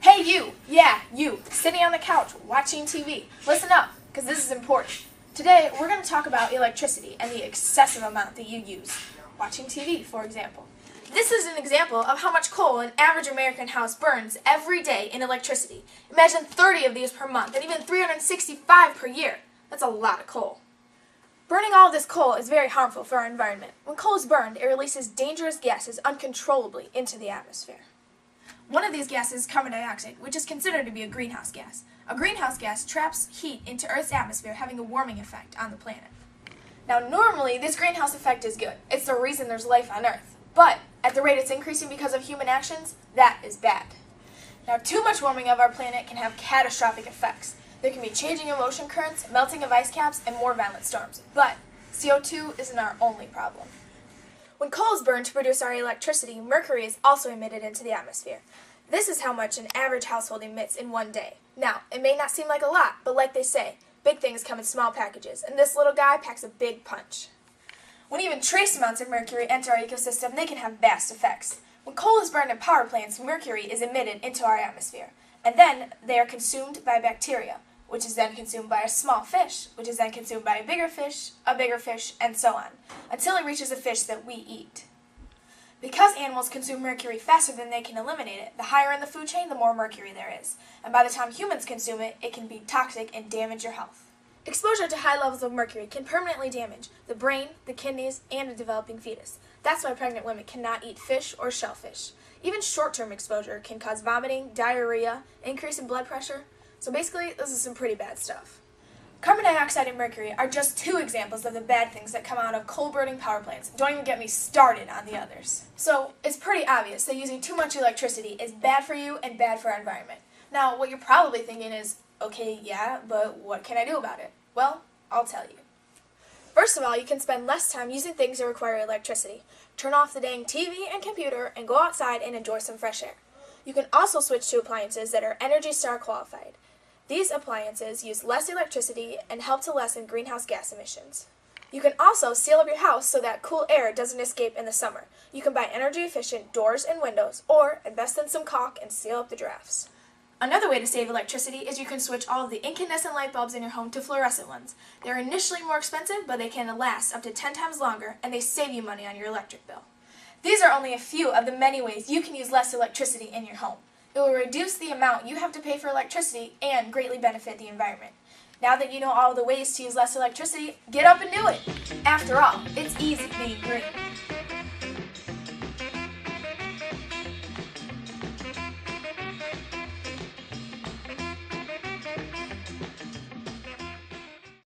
Hey you, yeah, you, sitting on the couch watching TV. Listen up, because this is important. Today, we're going to talk about electricity and the excessive amount that you use. Watching TV, for example. This is an example of how much coal an average American house burns every day in electricity. Imagine 30 of these per month and even 365 per year. That's a lot of coal. Burning all of this coal is very harmful for our environment. When coal is burned, it releases dangerous gases uncontrollably into the atmosphere. One of these gases is carbon dioxide, which is considered to be a greenhouse gas. A greenhouse gas traps heat into Earth's atmosphere, having a warming effect on the planet. Now, normally, this greenhouse effect is good. It's the reason there's life on Earth. But, at the rate it's increasing because of human actions, that is bad. Now, too much warming of our planet can have catastrophic effects. There can be changing of ocean currents, melting of ice caps, and more violent storms. But, CO2 isn't our only problem. When coal is burned to produce our electricity, mercury is also emitted into the atmosphere. This is how much an average household emits in one day. Now, it may not seem like a lot, but like they say, big things come in small packages, and this little guy packs a big punch. When even trace amounts of mercury enter our ecosystem, they can have vast effects. When coal is burned in power plants, mercury is emitted into our atmosphere, and then they are consumed by bacteria, which is then consumed by a small fish, which is then consumed by a bigger fish, and so on, until it reaches a fish that we eat. Because animals consume mercury faster than they can eliminate it, the higher in the food chain, the more mercury there is. And by the time humans consume it, it can be toxic and damage your health. Exposure to high levels of mercury can permanently damage the brain, the kidneys, and a developing fetus. That's why pregnant women cannot eat fish or shellfish. Even short-term exposure can cause vomiting, diarrhea, increase in blood pressure. So basically, this is some pretty bad stuff. Carbon dioxide and mercury are just two examples of the bad things that come out of coal-burning power plants. Don't even get me started on the others. So, it's pretty obvious that using too much electricity is bad for you and bad for our environment. Now, what you're probably thinking is, okay, yeah, but what can I do about it? Well, I'll tell you. First of all, you can spend less time using things that require electricity. Turn off the dang TV and computer and go outside and enjoy some fresh air. You can also switch to appliances that are ENERGY STAR qualified. These appliances use less electricity and help to lessen greenhouse gas emissions. You can also seal up your house so that cool air doesn't escape in the summer. You can buy energy-efficient doors and windows, or invest in some caulk and seal up the drafts. Another way to save electricity is you can switch all of the incandescent light bulbs in your home to fluorescent ones. They're initially more expensive, but they can last up to 10 times longer, and they save you money on your electric bill. These are only a few of the many ways you can use less electricity in your home. It will reduce the amount you have to pay for electricity and greatly benefit the environment. Now that you know all the ways to use less electricity, get up and do it! After all, it's easy being green.